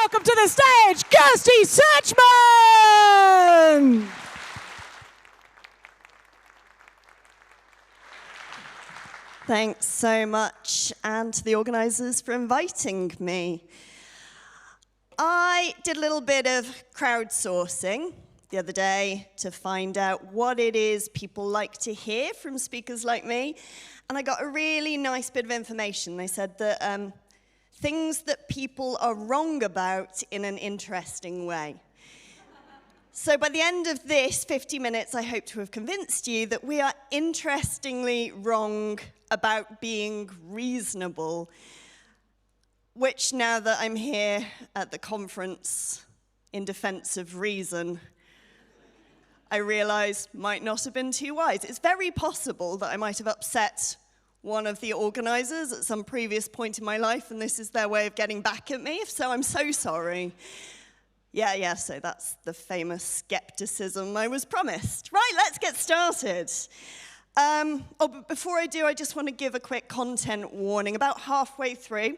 welcome to the stage, Kirsty Sedgman! Thanks so much, and to the organisers for inviting me. I did a little bit of crowdsourcing the other day to find out what it is people like to hear from speakers like me, and I got a really nice bit of information. They said that things that people are wrong about in an interesting way. So by the end of this 50 minutes, I hope to have convinced you that we are interestingly wrong about being reasonable, which now that I'm here at the conference in defense of reason, I realize might not have been too wise. It's very possible that I might have upset one of the organizers at some previous point in my life, and this is their way of getting back at me. If so, I'm so sorry. Yeah, so that's the famous skepticism I was promised. Right, let's get started. But before I do, I just want to give a quick content warning. About halfway through,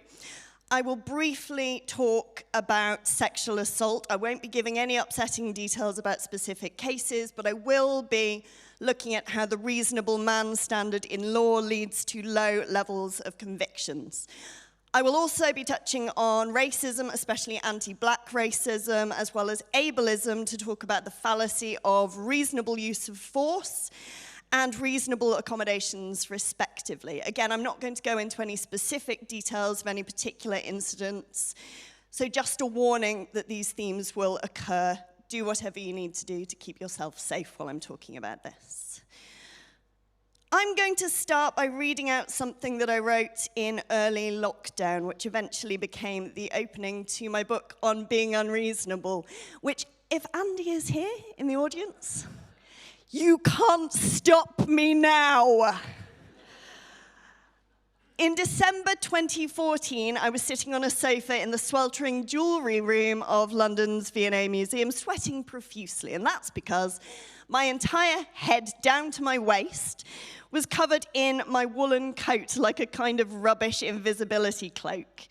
I will briefly talk about sexual assault. I won't be giving any upsetting details about specific cases, but I will be looking at how the reasonable man standard in law leads to low levels of convictions. I will also be touching on racism, especially anti-black racism, as well as ableism, to talk about the fallacy of reasonable use of force and reasonable accommodations, respectively. Again, I'm not going to go into any specific details of any particular incidents, so just a warning that these themes will occur. Do whatever you need to do to keep yourself safe while I'm talking about this. I'm going to start by reading out something that I wrote in early lockdown, which eventually became the opening to my book on being unreasonable, which, if Andy is here in the audience, you can't stop me now. In December 2014, I was sitting on a sofa in the sweltering jewellery room of London's V&A Museum, sweating profusely, and that's because my entire head down to my waist was covered in my woolen coat, like a kind of rubbish invisibility cloak.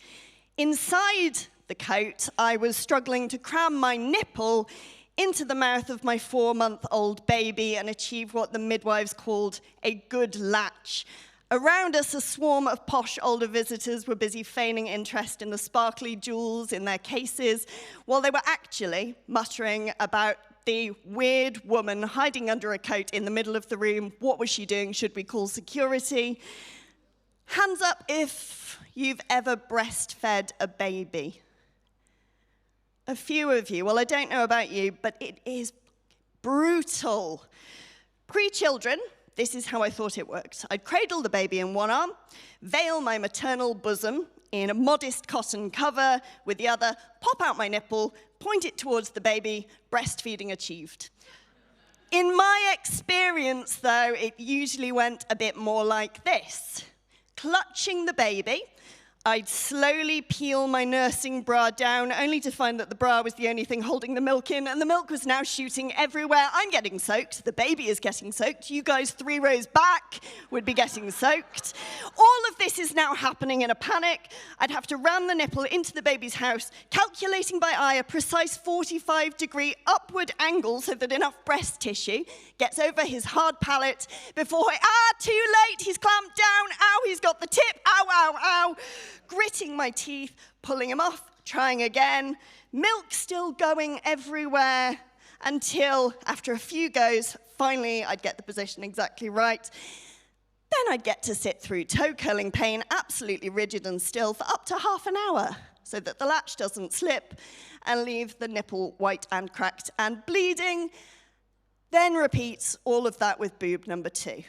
Inside the coat, I was struggling to cram my nipple into the mouth of my 4-month-old baby and achieve what the midwives called a good latch. Around us, a swarm of posh older visitors were busy feigning interest in the sparkly jewels in their cases, while they were actually muttering about the weird woman hiding under a coat in the middle of the room. What was she doing? Should we call security? Hands up if you've ever breastfed a baby. A few of you. Well, I don't know about you, but it is brutal. Pre-children, this is how I thought it worked. I'd cradle the baby in one arm, veil my maternal bosom in a modest cotton cover with the other, pop out my nipple, point it towards the baby, breastfeeding achieved. In my experience, though, it usually went a bit more like this. Clutching the baby, I'd slowly peel my nursing bra down, only to find that the bra was the only thing holding the milk in, and the milk was now shooting everywhere. I'm getting soaked, the baby is getting soaked, you guys 3 rows back would be getting soaked. All of this is now happening in a panic. I'd have to ram the nipple into the baby's house, calculating by eye a precise 45-degree upward angle so that enough breast tissue gets over his hard palate before, too late, he's clamped down, ow, he's got the tip, ow, ow, ow. Gritting my teeth, pulling him off, trying again, milk still going everywhere, until, after a few goes, finally I'd get the position exactly right. Then I'd get to sit through toe-curling pain, absolutely rigid and still, for up to half an hour, so that the latch doesn't slip and leave the nipple white and cracked and bleeding. Then repeat all of that with boob number 2.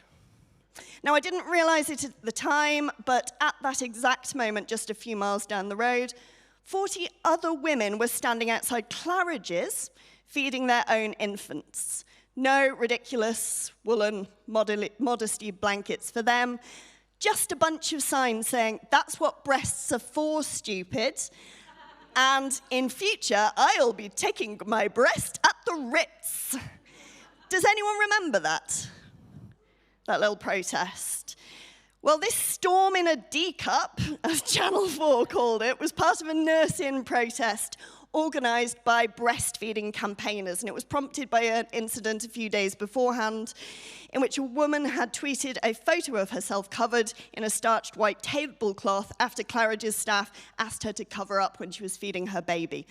Now, I didn't realize it at the time, but at that exact moment, just a few miles down the road, 40 other women were standing outside Claridge's, feeding their own infants. No ridiculous woolen modesty blankets for them, just a bunch of signs saying, that's what breasts are for, stupid. And in future, I'll be taking my breast at the Ritz. Does anyone remember that? That little protest. Well, this storm in a D-cup, as Channel 4 called it, was part of a nurse-in protest organised by breastfeeding campaigners, and it was prompted by an incident a few days beforehand in which a woman had tweeted a photo of herself covered in a starched white tablecloth after Claridge's staff asked her to cover up when she was feeding her baby.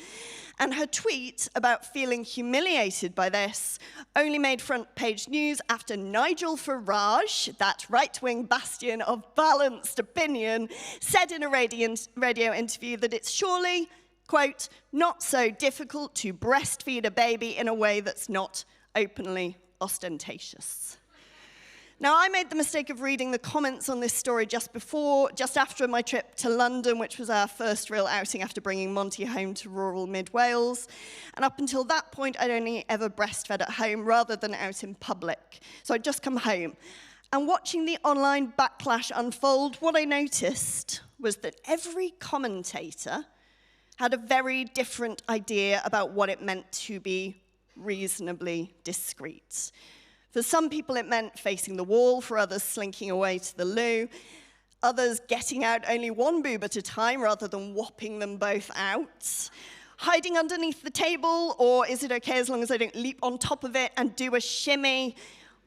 And her tweet about feeling humiliated by this only made front-page news after Nigel Farage, that right-wing bastion of balanced opinion, said in a radio interview that it's surely, quote, not so difficult to breastfeed a baby in a way that's not openly ostentatious. Now, I made the mistake of reading the comments on this story just after my trip to London, which was our first real outing after bringing Monty home to rural mid-Wales. And up until that point, I'd only ever breastfed at home rather than out in public. So I'd just come home. And watching the online backlash unfold, what I noticed was that every commentator had a very different idea about what it meant to be reasonably discreet. For some people, it meant facing the wall, for others, slinking away to the loo, others getting out only one boob at a time rather than whopping them both out, hiding underneath the table, or is it okay as long as I don't leap on top of it and do a shimmy,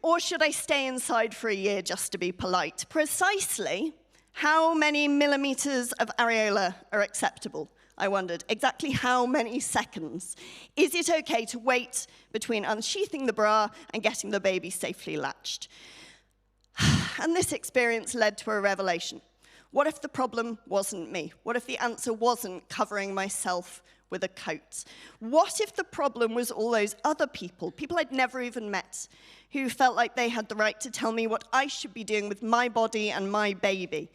or should I stay inside for a year just to be polite? Precisely how many millimeters of areola are acceptable? I wondered. Exactly how many seconds? Is it okay to wait between unsheathing the bra and getting the baby safely latched? And this experience led to a revelation. What if the problem wasn't me? What if the answer wasn't covering myself with a coat? What if the problem was all those other people I'd never even met, who felt like they had the right to tell me what I should be doing with my body and my baby?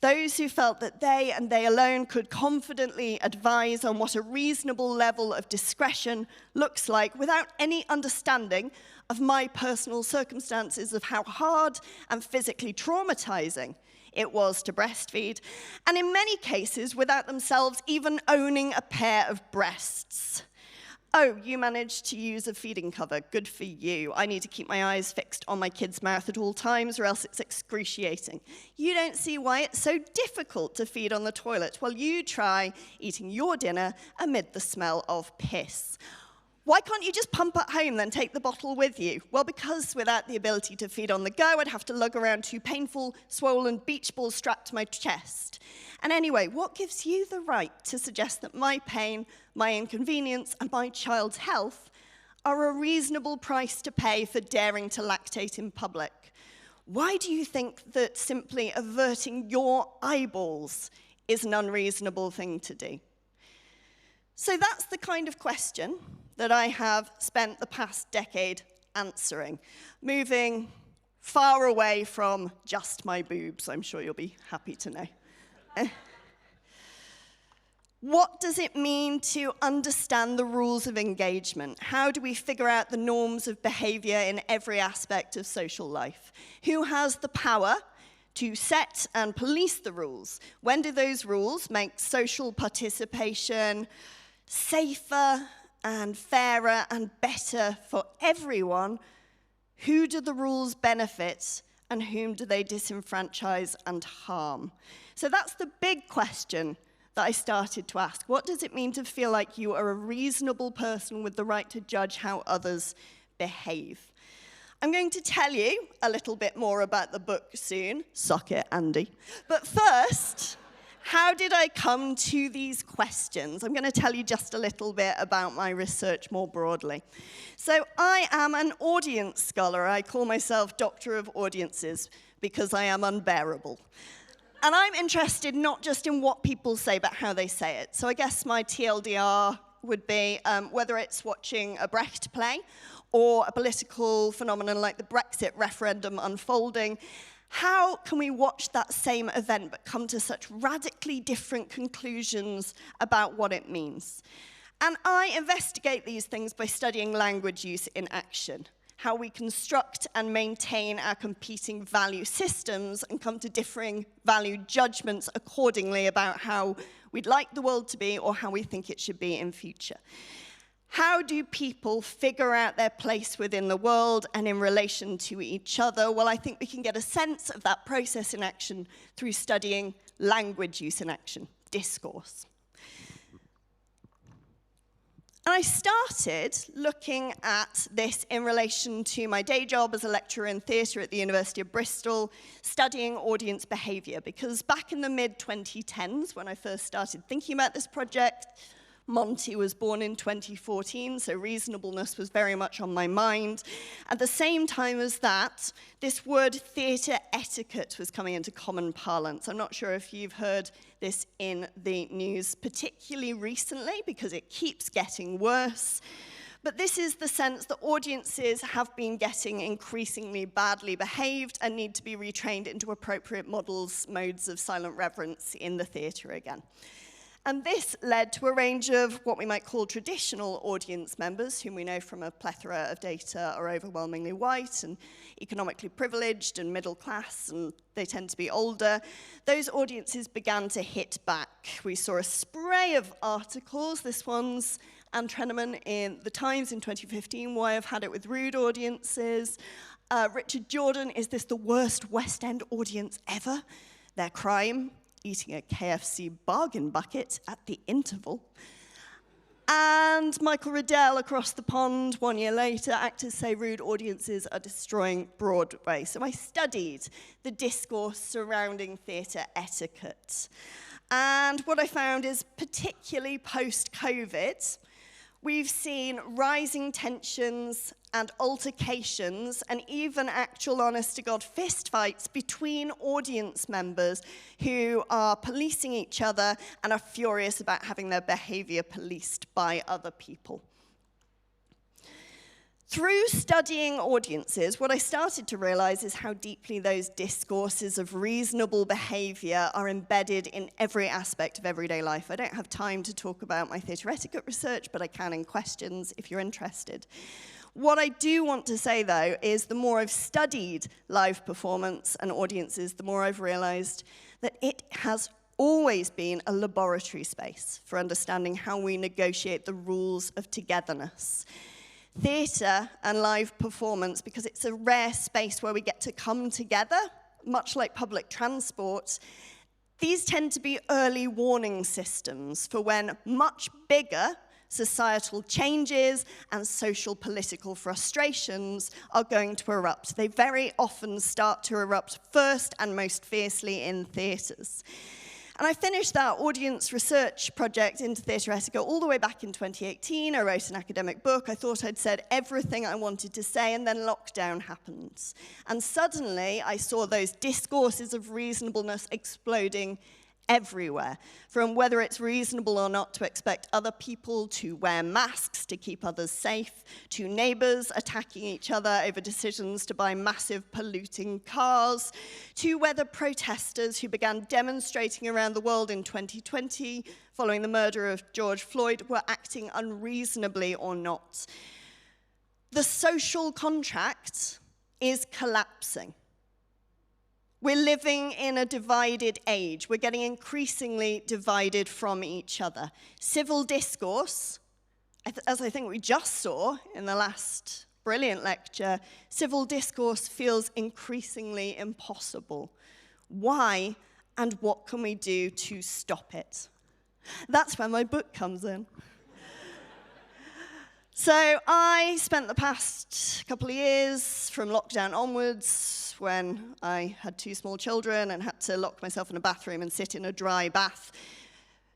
Those who felt that they and they alone could confidently advise on what a reasonable level of discretion looks like without any understanding of my personal circumstances of how hard and physically traumatizing it was to breastfeed, and in many cases without themselves even owning a pair of breasts. Oh, you managed to use a feeding cover. Good for you. I need to keep my eyes fixed on my kid's mouth at all times or else it's excruciating. You don't see why it's so difficult to feed on the toilet while you try eating your dinner amid the smell of piss. Why can't you just pump at home, then take the bottle with you? Well, because without the ability to feed on the go, I'd have to lug around two painful, swollen beach balls strapped to my chest. And anyway, what gives you the right to suggest that my pain, my inconvenience, and my child's health are a reasonable price to pay for daring to lactate in public? Why do you think that simply averting your eyeballs is an unreasonable thing to do? So that's the kind of question that I have spent the past decade answering, moving far away from just my boobs, I'm sure you'll be happy to know. What does it mean to understand the rules of engagement? How do we figure out the norms of behavior in every aspect of social life? Who has the power to set and police the rules? When do those rules make social participation safer and fairer and better for everyone? Who do the rules benefit and whom do they disenfranchise and harm? So that's the big question that I started to ask. What does it mean to feel like you are a reasonable person with the right to judge how others behave? I'm going to tell you a little bit more about the book soon. Suck it, Andy. But first, how did I come to these questions? I'm going to tell you just a little bit about my research more broadly. So I am an audience scholar. I call myself Doctor of Audiences because I am unbearable. And I'm interested not just in what people say, but how they say it. So I guess my TLDR would be whether it's watching a Brecht play or a political phenomenon like the Brexit referendum unfolding, how can we watch that same event but come to such radically different conclusions about what it means? And I investigate these things by studying language use in action, how we construct and maintain our competing value systems and come to differing value judgments accordingly about how we'd like the world to be or how we think it should be in future. How do people figure out their place within the world and in relation to each other? Well, I think we can get a sense of that process in action through studying language use in action, discourse. And I started looking at this in relation to my day job as a lecturer in theatre at the University of Bristol, studying audience behaviour, because back in the mid-2010s, when I first started thinking about this project, Monty was born in 2014, so reasonableness was very much on my mind. At the same time as that, this word theatre etiquette was coming into common parlance. I'm not sure if you've heard this in the news, particularly recently, because it keeps getting worse. But this is the sense that audiences have been getting increasingly badly behaved and need to be retrained into appropriate modes of silent reverence in the theatre again. And this led to a range of what we might call traditional audience members, whom we know from a plethora of data are overwhelmingly white and economically privileged and middle class, and they tend to be older. Those audiences began to hit back. We saw a spray of articles. This one's Anne Treneman in The Times in 2015, Why I've Had It With Rude Audiences. Richard Jordan, Is This the Worst West End Audience Ever? Their Crime. Eating a KFC bargain bucket at the interval. And Michael Riddell across the pond 1 year later, actors say rude audiences are destroying Broadway. So I studied the discourse surrounding theatre etiquette. And what I found is, particularly post-COVID, we've seen rising tensions and altercations and even actual honest-to-God fistfights between audience members who are policing each other and are furious about having their behavior policed by other people. Through studying audiences, what I started to realize is how deeply those discourses of reasonable behavior are embedded in every aspect of everyday life. I don't have time to talk about my theatre etiquette research, but I can in questions if you're interested. What I do want to say, though, is the more I've studied live performance and audiences, the more I've realized that it has always been a laboratory space for understanding how we negotiate the rules of togetherness. Theatre and live performance, because it's a rare space where we get to come together, much like public transport, these tend to be early warning systems for when much bigger societal changes and social political frustrations are going to erupt. They very often start to erupt first and most fiercely in theatres. And I finished that audience research project into theatre etiquette all the way back in 2018. I wrote an academic book. I thought I'd said everything I wanted to say, and then lockdown happened. And suddenly, I saw those discourses of reasonableness exploding everywhere, from whether it's reasonable or not to expect other people to wear masks to keep others safe, to neighbors attacking each other over decisions to buy massive polluting cars, to whether protesters who began demonstrating around the world in 2020 following the murder of George Floyd were acting unreasonably or not. The social contract is collapsing. We're living in a divided age. We're getting increasingly divided from each other. Civil discourse, as I think we just saw in the last brilliant lecture, civil discourse feels increasingly impossible. Why, and what can we do to stop it? That's where my book comes in. So I spent the past couple of years, from lockdown onwards, when I had 2 small children and had to lock myself in a bathroom and sit in a dry bath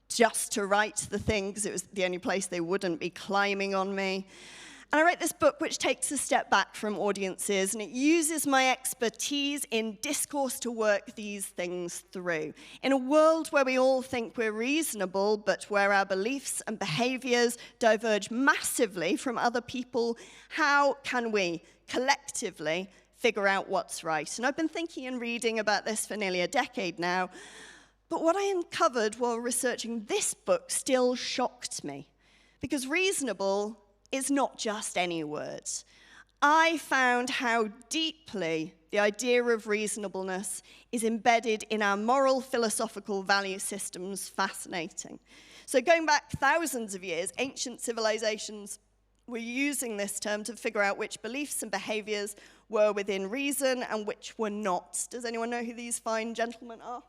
just to write the thing, because it was the only place they wouldn't be climbing on me. And I wrote this book which takes a step back from audiences, and it uses my expertise in discourse to work these things through. In a world where we all think we're reasonable, but where our beliefs and behaviors diverge massively from other people, how can we collectively figure out what's right? And I've been thinking and reading about this for nearly a decade now, but what I uncovered while researching this book still shocked me, because reasonable is not just any word. I found how deeply the idea of reasonableness is embedded in our moral philosophical value systems fascinating. So going back thousands of years, ancient civilizations were using this term to figure out which beliefs and behaviors were within reason and which were not. Does anyone know who these fine gentlemen are?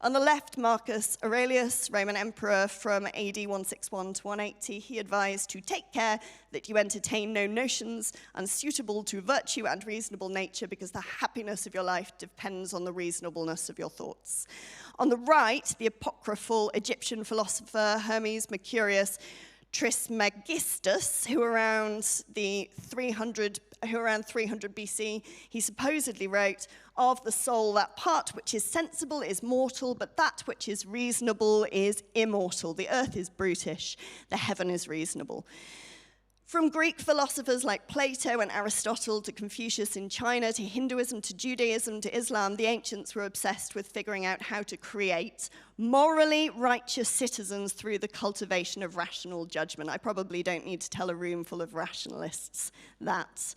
On the left, Marcus Aurelius, Roman emperor from AD 161 to 180, he advised to take care that you entertain no notions unsuitable to virtue and reasonable nature, because the happiness of your life depends on the reasonableness of your thoughts. On the right, the apocryphal Egyptian philosopher Hermes Mercurius Trismegistus, who around 300 BC, he supposedly wrote, "Of the soul, that part which is sensible is mortal, but that which is reasonable is immortal. The earth is brutish, the heaven is reasonable." From Greek philosophers like Plato and Aristotle to Confucius in China, to Hinduism, to Judaism, to Islam, the ancients were obsessed with figuring out how to create morally righteous citizens through the cultivation of rational judgment. I probably don't need to tell a room full of rationalists that.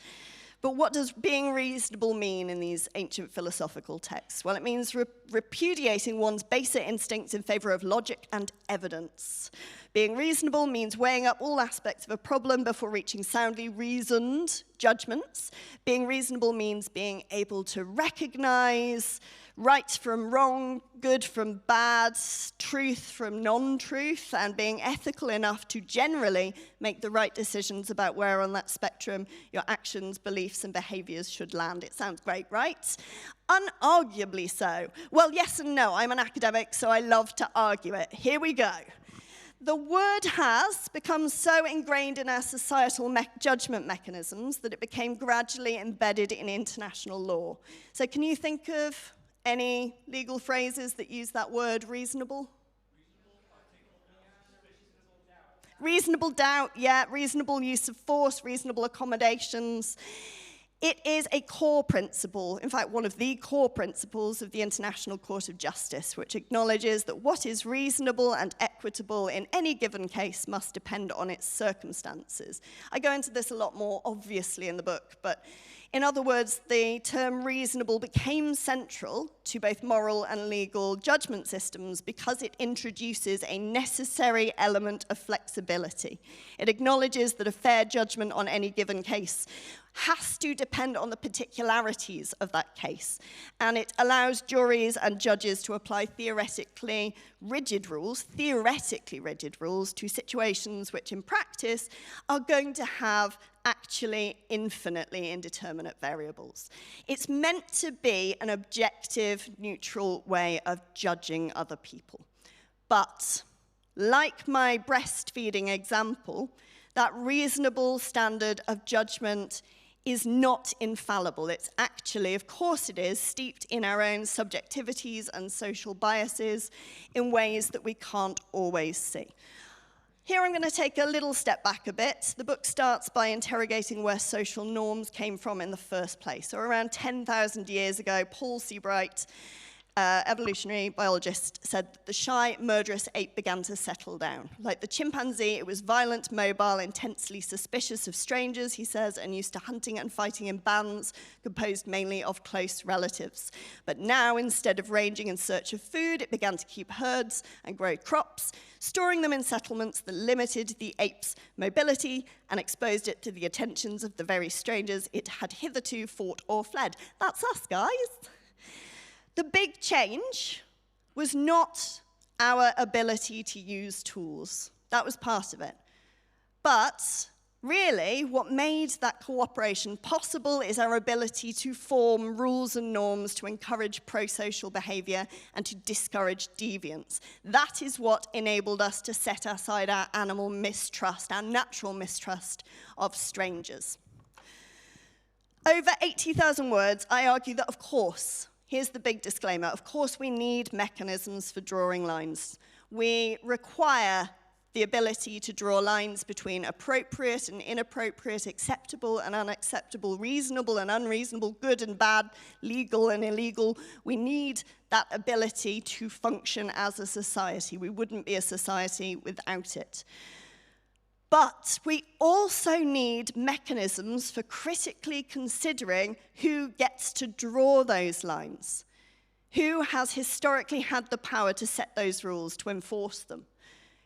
But what does being reasonable mean in these ancient philosophical texts? Well, it means repudiating one's baser instincts in favor of logic and evidence. Being reasonable means weighing up all aspects of a problem before reaching soundly reasoned judgments. Being reasonable means being able to recognize right from wrong, good from bad, truth from non-truth, and being ethical enough to generally make the right decisions about where on that spectrum your actions, beliefs, and behaviors should land. It sounds great, right? Unarguably so. Well, yes and no. I'm an academic, so I love to argue it. Here we go. The word has become so ingrained in our societal judgment mechanisms that it became gradually embedded in international law. So can you think of any legal phrases that use that word, reasonable? Reasonable doubt, yeah. Reasonable use of force, reasonable accommodations. It is a core principle, in fact, one of the core principles of the International Court of Justice, which acknowledges that what is reasonable and equitable in any given case must depend on its circumstances. I go into this a lot more obviously in the book, but in other words, the term reasonable became central to both moral and legal judgment systems because it introduces a necessary element of flexibility. It acknowledges that a fair judgment on any given case has to depend on the particularities of that case, and it allows juries and judges to apply theoretically rigid rules to situations which in practice are going to have actually infinitely indeterminate variables. It's meant to be an objective, neutral way of judging other people. But like my breastfeeding example, that reasonable standard of judgment is not infallible. It's actually, of course it is, steeped in our own subjectivities and social biases in ways that we can't always see. Here I'm going to take a little step back a bit. The book starts by interrogating where social norms came from in the first place. So around 10,000 years ago, Paul Seabright, evolutionary biologist, said that the shy, murderous ape began to settle down. Like the chimpanzee, it was violent, mobile, intensely suspicious of strangers, he says, and used to hunting and fighting in bands composed mainly of close relatives. But now, instead of ranging in search of food, it began to keep herds and grow crops, storing them in settlements that limited the ape's mobility and exposed it to the attentions of the very strangers it had hitherto fought or fled. That's us, guys. The big change was not our ability to use tools. That was part of it. But really, what made that cooperation possible is our ability to form rules and norms to encourage pro-social behavior and to discourage deviance. That is what enabled us to set aside our animal mistrust, our natural mistrust of strangers. Over 80,000 words, I argue that, of course, here's the big disclaimer. Of course, we need mechanisms for drawing lines. We require the ability to draw lines between appropriate and inappropriate, acceptable and unacceptable, reasonable and unreasonable, good and bad, legal and illegal. We need that ability to function as a society. We wouldn't be a society without it. But we also need mechanisms for critically considering who gets to draw those lines, who has historically had the power to set those rules, to enforce them,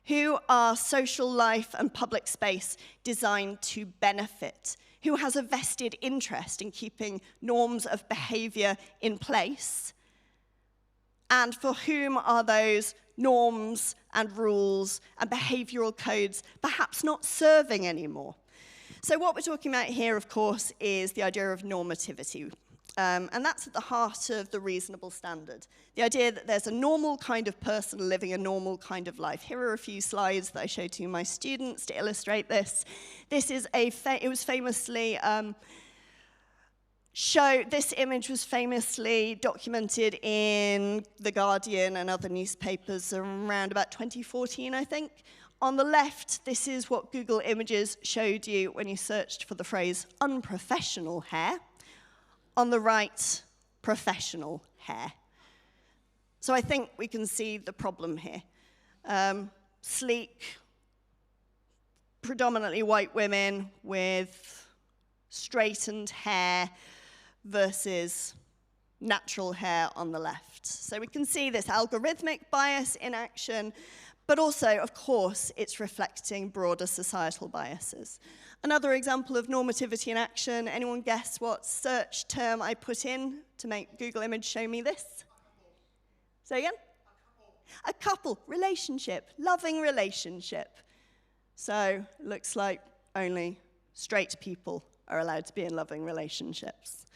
Who are social life and public space designed to benefit? Who has a vested interest in keeping norms of behavior in place? And for whom are those norms and rules and behavioral codes perhaps not serving anymore? So what we're talking about here, of course, is the idea of normativity. And that's at the heart of the reasonable standard. The idea that there's a normal kind of person living a normal kind of life. Here are a few slides that I showed to my students to illustrate this. This is it was famously this image was famously documented in The Guardian and other newspapers around about 2014, I think. On the left, this is what Google Images showed you when you searched for the phrase unprofessional hair. On the right, professional hair. So I think we can see the problem here. Sleek, predominantly white women with straightened hair versus natural hair on the left. So we can see this algorithmic bias in action, but also, of course, it's reflecting broader societal biases. Another example of normativity in action, anyone guess what search term I put in to make Google Image show me this? Say again? A couple, relationship, loving relationship. So it looks like only straight people are allowed to be in loving relationships.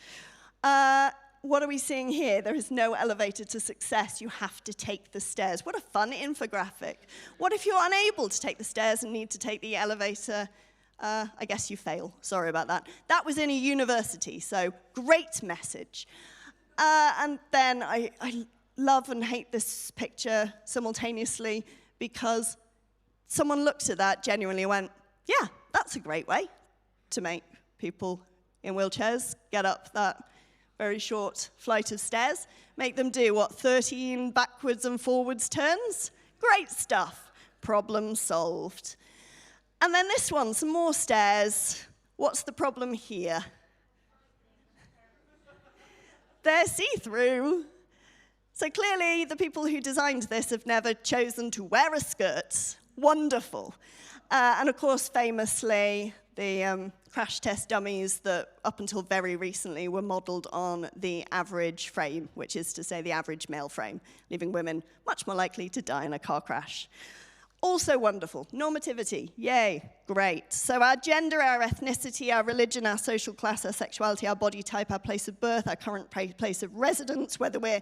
What are we seeing here? There is no elevator to success. You have to take the stairs. What a fun infographic. What if you're unable to take the stairs and need to take the elevator? I guess you fail. Sorry about that. That was in a university, so great message. And then I love and hate this picture simultaneously because someone looked at that genuinely and went, yeah, that's a great way to make people in wheelchairs get up that very short flight of stairs. Make them do, 13 backwards and forwards turns? Great stuff. Problem solved. And then this one, some more stairs. What's the problem here? They're see-through. So clearly, the people who designed this have never chosen to wear a skirt. Wonderful. And of course, famously, the crash test dummies that up until very recently were modeled on the average frame, which is to say the average male frame, leaving women much more likely to die in a car crash. Also wonderful. Normativity. Yay. Great. So our gender, our ethnicity, our religion, our social class, our sexuality, our body type, our place of birth, our current place of residence, whether we're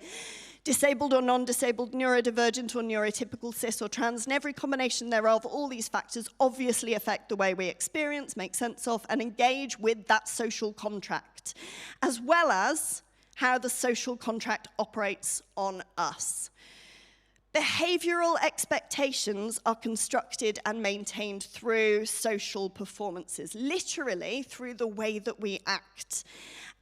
disabled or non-disabled, neurodivergent or neurotypical, cis or trans, and every combination thereof, all these factors obviously affect the way we experience, make sense of, and engage with that social contract, as well as how the social contract operates on us. Behavioral expectations are constructed and maintained through social performances, literally through the way that we act.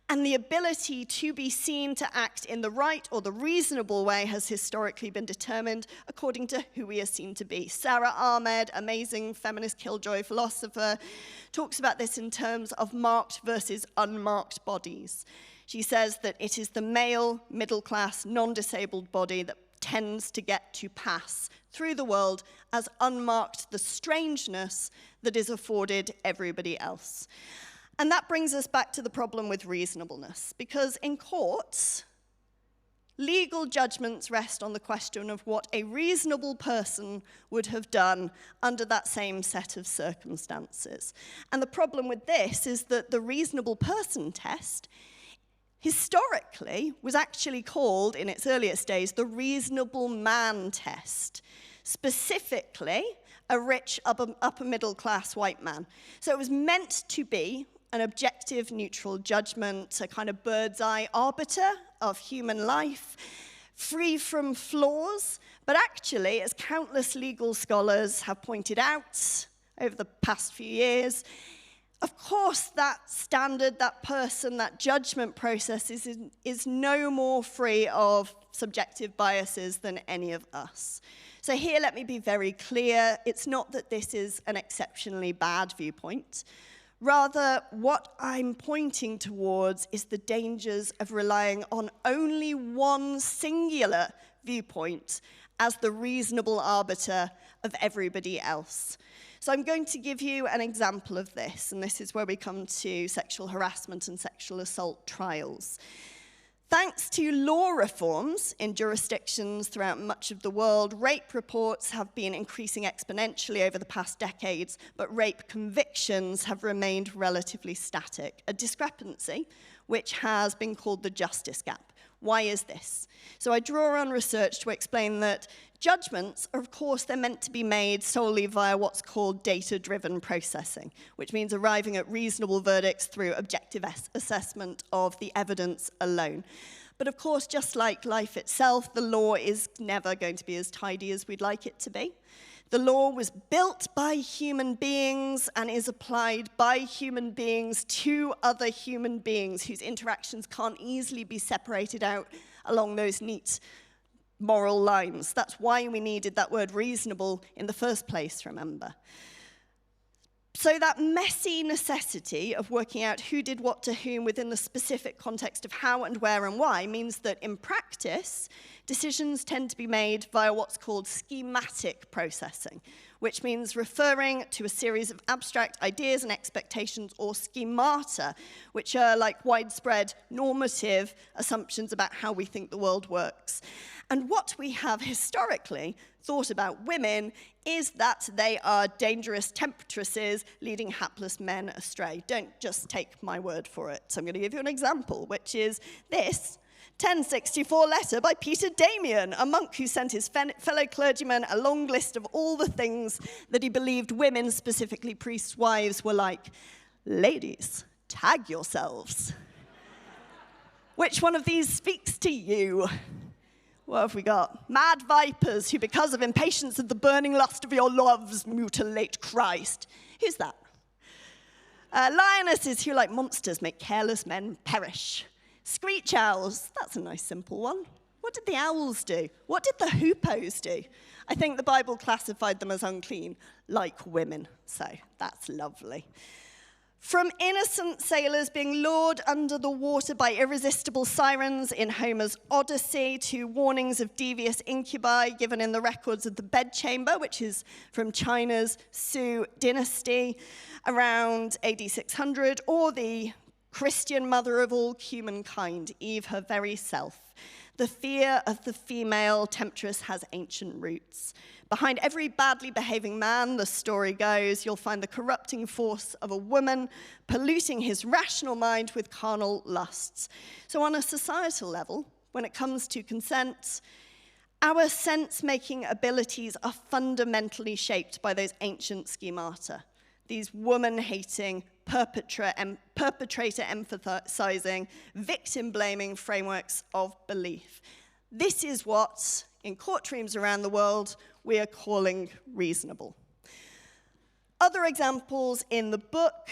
And the ability to be seen to act in the right or the reasonable way has historically been determined according to who we are seen to be. Sarah Ahmed, amazing feminist killjoy philosopher, talks about this in terms of marked versus unmarked bodies. She says that it is the male, middle-class, non-disabled body that tends to get to pass through the world as unmarked the strangeness that is afforded everybody else. And that brings us back to the problem with reasonableness, because in courts, legal judgments rest on the question of what a reasonable person would have done under that same set of circumstances. And the problem with this is that the reasonable person test historically was actually called, in its earliest days, the reasonable man test, specifically a rich upper middle class white man. So it was meant to be an objective, neutral judgment, a kind of bird's eye arbiter of human life, free from flaws, but actually, as countless legal scholars have pointed out over the past few years, of course, that standard, that person, that judgment process is no more free of subjective biases than any of us. So here, let me be very clear. It's not that this is an exceptionally bad viewpoint. Rather, what I'm pointing towards is the dangers of relying on only one singular viewpoint as the reasonable arbiter of everybody else. So I'm going to give you an example of this, and this is where we come to sexual harassment and sexual assault trials. Thanks to law reforms in jurisdictions throughout much of the world, rape reports have been increasing exponentially over the past decades, but rape convictions have remained relatively static, a discrepancy which has been called the justice gap. Why is this? So I draw on research to explain that judgments are, of course, they're meant to be made solely via what's called data-driven processing, which means arriving at reasonable verdicts through objective assessment of the evidence alone. But of course, just like life itself, the law is never going to be as tidy as we'd like it to be. The law was built by human beings and is applied by human beings to other human beings whose interactions can't easily be separated out along those neat moral lines. That's why we needed that word reasonable in the first place, remember. So that messy necessity of working out who did what to whom within the specific context of how and where and why means that in practice, decisions tend to be made via what's called schematic processing, which means referring to a series of abstract ideas and expectations, or schemata, which are like widespread normative assumptions about how we think the world works. And what we have historically thought about women is that they are dangerous temptresses leading hapless men astray. Don't just take my word for it. So I'm going to give you an example, which is this 1064 letter by Peter Damian, a monk who sent his fellow clergymen a long list of all the things that he believed women, specifically priests' wives, were like. Ladies, tag yourselves. Which one of these speaks to you? What have we got? Mad vipers who, because of impatience of the burning lust of your loves, mutilate Christ. Who's that? Lionesses who, like monsters, make careless men perish. Screech owls, that's a nice simple one. What did the owls do? What did the hoopos do? I think the Bible classified them as unclean, like women, so that's lovely. From innocent sailors being lured under the water by irresistible sirens in Homer's Odyssey to warnings of devious incubi given in the records of the bedchamber, which is from China's Sui dynasty around AD 600, or the Christian mother of all humankind, Eve, her very self. The fear of the female temptress has ancient roots. Behind every badly behaving man, the story goes, you'll find the corrupting force of a woman polluting his rational mind with carnal lusts. So on a societal level, when it comes to consent, our sense-making abilities are fundamentally shaped by those ancient schemata, these woman-hating, perpetrator-emphasizing, victim-blaming frameworks of belief. This is what, in courtrooms around the world, we are calling reasonable. Other examples in the book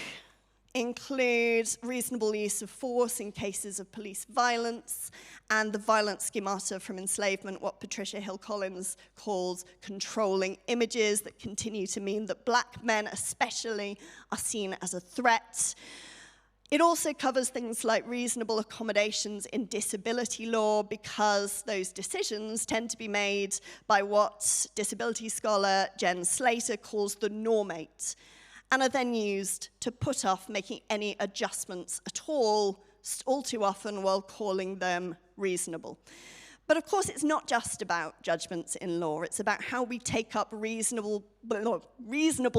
include reasonable use of force in cases of police violence and the violent schemata from enslavement, what Patricia Hill Collins calls controlling images that continue to mean that black men especially are seen as a threat. It also covers things like reasonable accommodations in disability law, because those decisions tend to be made by what disability scholar Jen Slater calls the normate, and are then used to put off making any adjustments at all too often while calling them reasonable. But of course, it's not just about judgments in law. It's about how we take up reasonable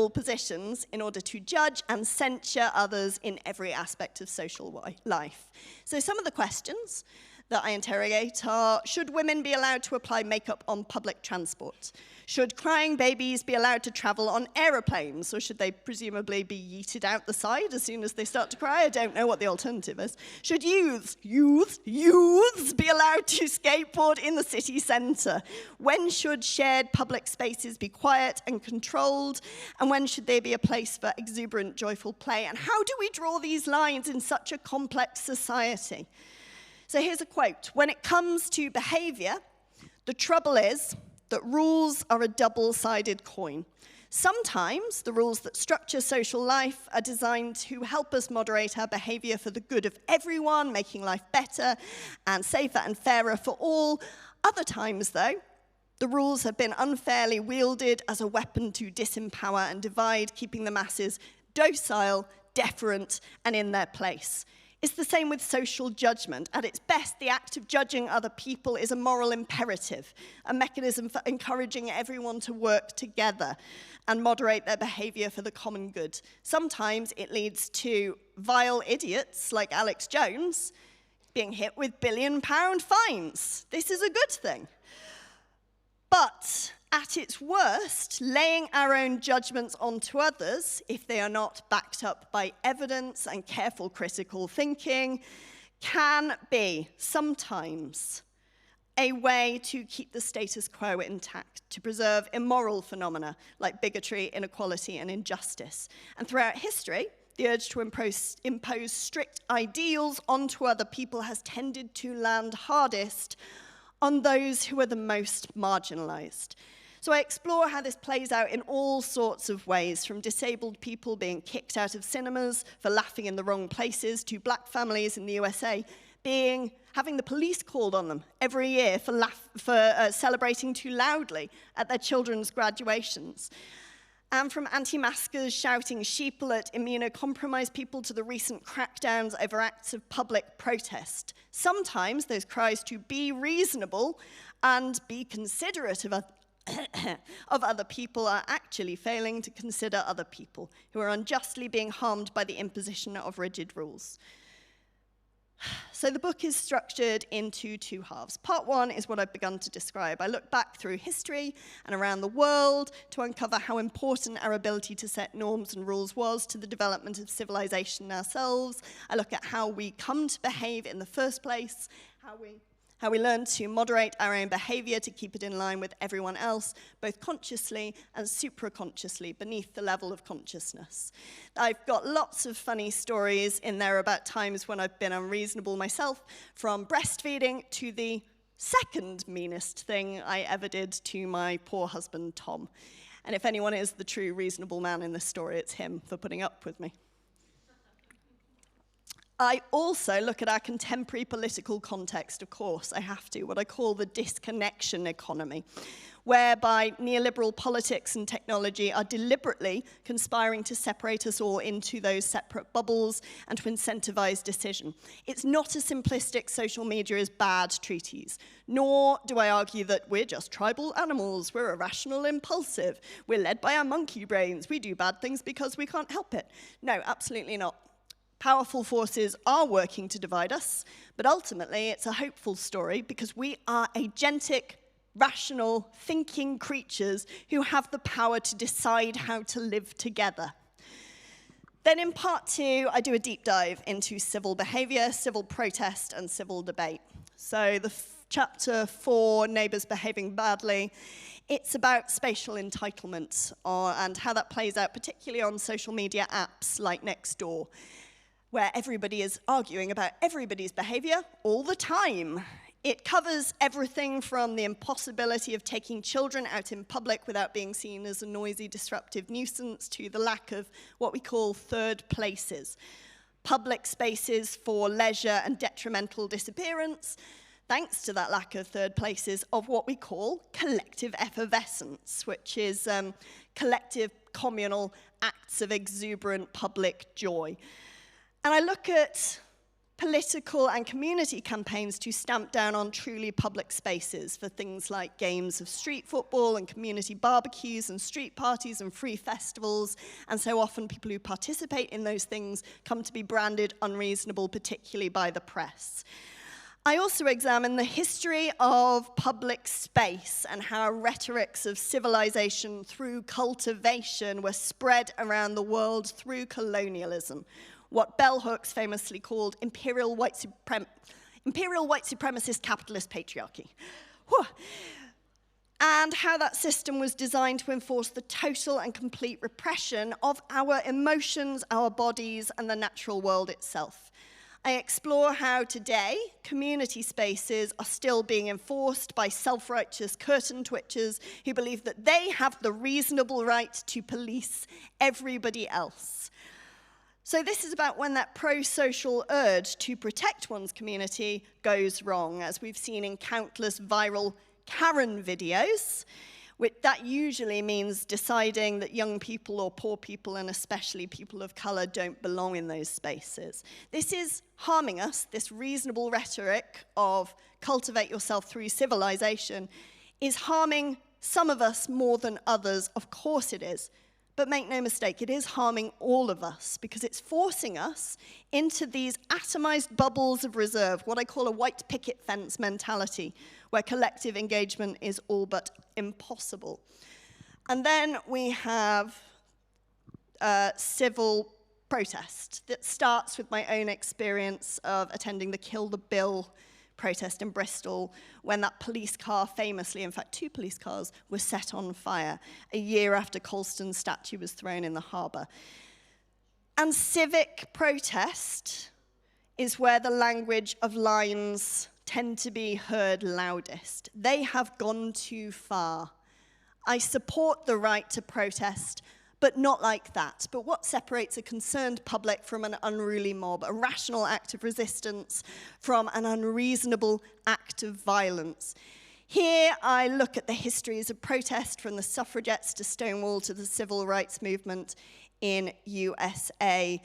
positions in order to judge and censure others in every aspect of social life. So some of the questions that I interrogate are, should women be allowed to apply makeup on public transport? Should crying babies be allowed to travel on aeroplanes, or should they presumably be yeeted out the side as soon as they start to cry? I don't know what the alternative is. Should youths be allowed to skateboard in the city centre? When should shared public spaces be quiet and controlled? And when should they be a place for exuberant, joyful play? And how do we draw these lines in such a complex society? So here's a quote. When it comes to behavior, the trouble is that rules are a double-sided coin. Sometimes the rules that structure social life are designed to help us moderate our behavior for the good of everyone, making life better and safer and fairer for all. Other times, though, The rules have been unfairly wielded as a weapon to disempower and divide, keeping the masses docile, deferent, and in their place. It's the same with social judgment. At its best, the act of judging other people is a moral imperative, a mechanism for encouraging everyone to work together and moderate their behavior for the common good. Sometimes it leads to vile idiots like Alex Jones being hit with billion-pound fines. This is a good thing. But at its worst, laying our own judgments onto others, if they are not backed up by evidence and careful critical thinking, can be sometimes a way to keep the status quo intact, to preserve immoral phenomena like bigotry, inequality, and injustice. And throughout history, the urge to impose strict ideals onto other people has tended to land hardest on those who are the most marginalized. So I explore how this plays out in all sorts of ways, from disabled people being kicked out of cinemas for laughing in the wrong places, to black families in the USA having the police called on them every year for celebrating too loudly at their children's graduations. And from anti-maskers shouting sheeple at immunocompromised people to the recent crackdowns over acts of public protest. Sometimes those cries to be reasonable and be considerate of other people are actually failing to consider other people who are unjustly being harmed by the imposition of rigid rules. So the book is structured into two halves. Part one is what I've begun to describe. I look back through history and around the world to uncover how important our ability to set norms and rules was to the development of civilization ourselves. I look at how we come to behave in the first place, how we learn to moderate our own behavior to keep it in line with everyone else, both consciously and supraconsciously, beneath the level of consciousness. I've got lots of funny stories in there about times when I've been unreasonable myself, from breastfeeding to the second meanest thing I ever did to my poor husband, Tom. And if anyone is the true reasonable man in this story, it's him for putting up with me. I also look at our contemporary political context, of course, I have to, what I call the disconnection economy, whereby neoliberal politics and technology are deliberately conspiring to separate us all into those separate bubbles and to incentivize decision. It's not as simplistic social media as bad treaties, nor do I argue that we're just tribal animals, we're irrational, impulsive, we're led by our monkey brains, we do bad things because we can't help it. No, absolutely not. Powerful forces are working to divide us, but ultimately it's a hopeful story because we are agentic, rational, thinking creatures who have the power to decide how to live together. Then in part two, I do a deep dive into civil behavior, civil protest, and civil debate. So the chapter 4, Neighbors Behaving Badly, it's about spatial entitlement and how that plays out, particularly on social media apps like Nextdoor, where everybody is arguing about everybody's behavior all the time. It covers everything from the impossibility of taking children out in public without being seen as a noisy, disruptive nuisance to the lack of what we call third places, public spaces for leisure and detrimental disappearance, thanks to that lack of third places, of what we call collective effervescence, which is collective communal acts of exuberant public joy. And I look at political and community campaigns to stamp down on truly public spaces for things like games of street football and community barbecues and street parties and free festivals. And so often people who participate in those things come to be branded unreasonable, particularly by the press. I also examine the history of public space and how rhetorics of civilization through cultivation were spread around the world through colonialism, what bell hooks famously called imperial white supremacist capitalist patriarchy. Whew. And how that system was designed to enforce the total and complete repression of our emotions, our bodies, and the natural world itself. I explore how today community spaces are still being enforced by self-righteous curtain twitchers who believe that they have the reasonable right to police everybody else. So this is about when that pro-social urge to protect one's community goes wrong, as we've seen in countless viral Karen videos, which that usually means deciding that young people or poor people, and especially people of color, don't belong in those spaces. This is harming us. This reasonable rhetoric of cultivate yourself through civilization is harming some of us more than others. Of course it is. But make no mistake, it is harming all of us because it's forcing us into these atomized bubbles of reserve, what I call a white picket fence mentality, where collective engagement is all but impossible. And then we have civil protest that starts with my own experience of attending the Kill the Bill protest in Bristol, when that police car famously, in fact 2 police cars, were set on fire a year after Colston's statue was thrown in the harbour. And civic protest is where the language of lines tend to be heard loudest. They have gone too far. I support the right to protest, but not like that. But what separates a concerned public from an unruly mob, a rational act of resistance from an unreasonable act of violence? Here I look at the histories of protest from the suffragettes to Stonewall to the civil rights movement in USA.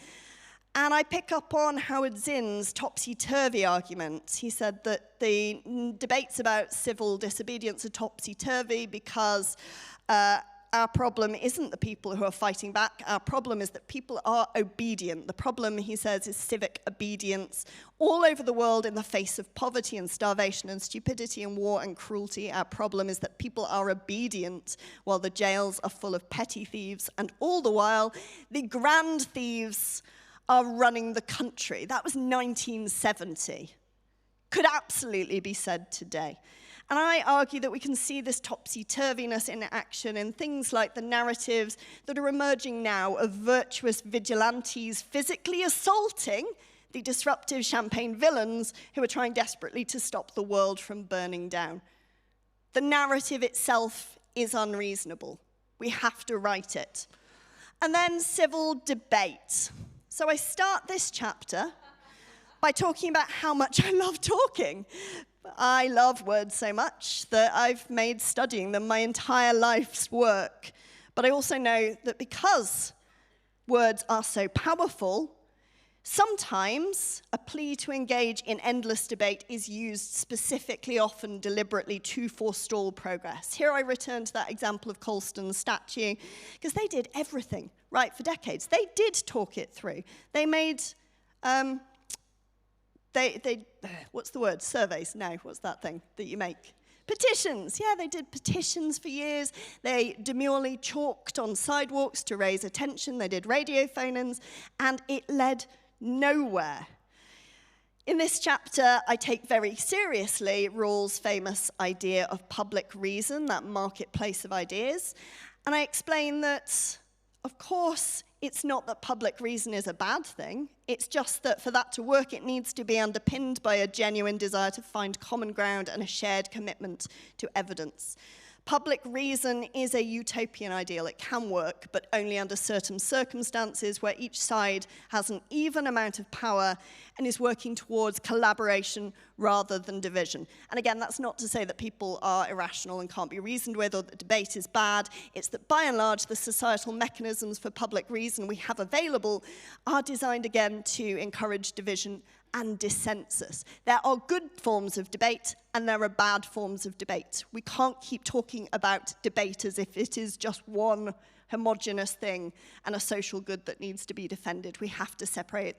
And I pick up on Howard Zinn's topsy-turvy argument. He said that the debates about civil disobedience are topsy-turvy because our problem isn't the people who are fighting back. Our problem is that people are obedient. The problem, he says, is civic obedience. All over the world, in the face of poverty and starvation and stupidity and war and cruelty, our problem is that people are obedient while the jails are full of petty thieves. And all the while, the grand thieves are running the country. That was 1970. Could absolutely be said today. And I argue that we can see this topsy-turviness in action in things like the narratives that are emerging now of virtuous vigilantes physically assaulting the disruptive champagne villains who are trying desperately to stop the world from burning down. The narrative itself is unreasonable. We have to write it. And then civil debate. So I start this chapter by talking about how much I love talking. I love words so much that I've made studying them my entire life's work. But I also know that because words are so powerful, sometimes a plea to engage in endless debate is used specifically, often deliberately, to forestall progress. Here I return to that example of Colston's statue, because they did everything right for decades. They did talk it through. They made what's the word? Surveys? No, what's that thing that you make? Petitions. Yeah, they did petitions for years. They demurely chalked on sidewalks to raise attention. They did radio phone-ins, and it led nowhere. In this chapter, I take very seriously Rawls' famous idea of public reason, that marketplace of ideas, and I explain that, of course, it's not that public reason is a bad thing. It's just that for that to work, it needs to be underpinned by a genuine desire to find common ground and a shared commitment to evidence. Public reason is a utopian ideal. It can work, but only under certain circumstances where each side has an even amount of power and is working towards collaboration rather than division. And again, that's not to say that people are irrational and can't be reasoned with or that debate is bad. It's that by and large, the societal mechanisms for public reason we have available are designed again to encourage division and dissensus. There are good forms of debate and there are bad forms of debate. We can't keep talking about debate as if it is just one homogeneous thing and a social good that needs to be defended. We have to separate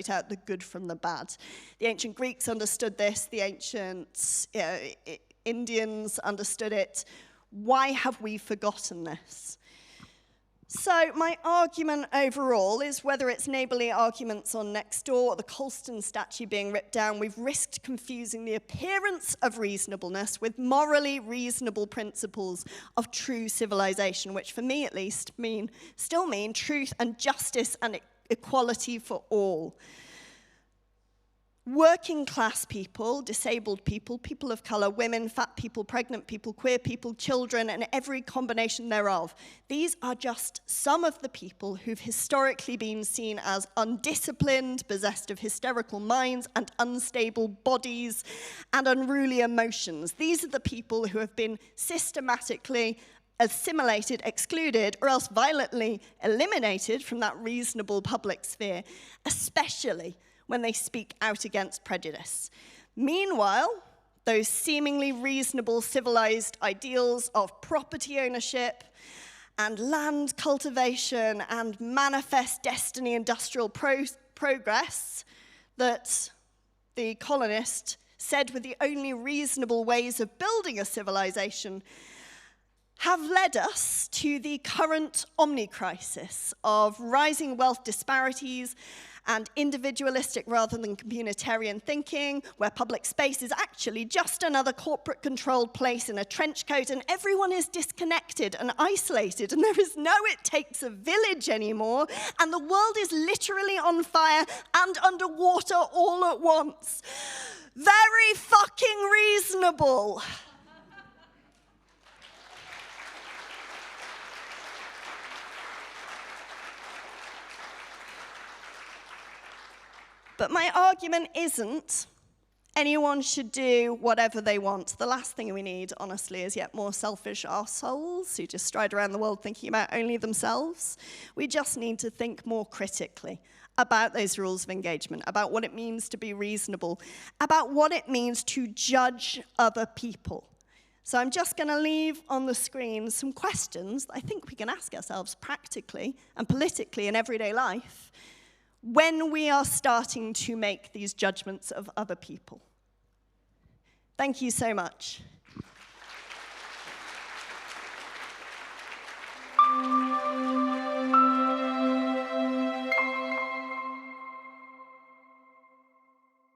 out the good from the bad. The ancient Greeks understood this. The ancient Indians understood it. Why have we forgotten this? So my argument overall is whether it's neighbourly arguments on next door or the Colston statue being ripped down, we've risked confusing the appearance of reasonableness with morally reasonable principles of true civilization, which for me at least still mean truth and justice and equality for all. working class people, disabled people, people of color, women, fat people, pregnant people, queer people, children, and every combination thereof. These are just some of the people who've historically been seen as undisciplined, possessed of hysterical minds and unstable bodies and unruly emotions. These are the people who have been systematically assimilated, excluded, or else violently eliminated from that reasonable public sphere, especially when they speak out against prejudice. Meanwhile, those seemingly reasonable, civilized ideals of property ownership and land cultivation and manifest destiny industrial progress that the colonists said were the only reasonable ways of building a civilization have led us to the current omni-crisis of rising wealth disparities and individualistic rather than communitarian thinking, where public space is actually just another corporate-controlled place in a trench coat, and everyone is disconnected and isolated, and there is no "it takes a village" anymore, and the world is literally on fire and underwater all at once. Very fucking reasonable. But my argument isn't anyone should do whatever they want. The last thing we need, honestly, is yet more selfish arseholes who just stride around the world thinking about only themselves. We just need to think more critically about those rules of engagement, about what it means to be reasonable, about what it means to judge other people. So I'm just going to leave on the screen some questions that I think we can ask ourselves practically and politically in everyday life when we are starting to make these judgments of other people. Thank you so much.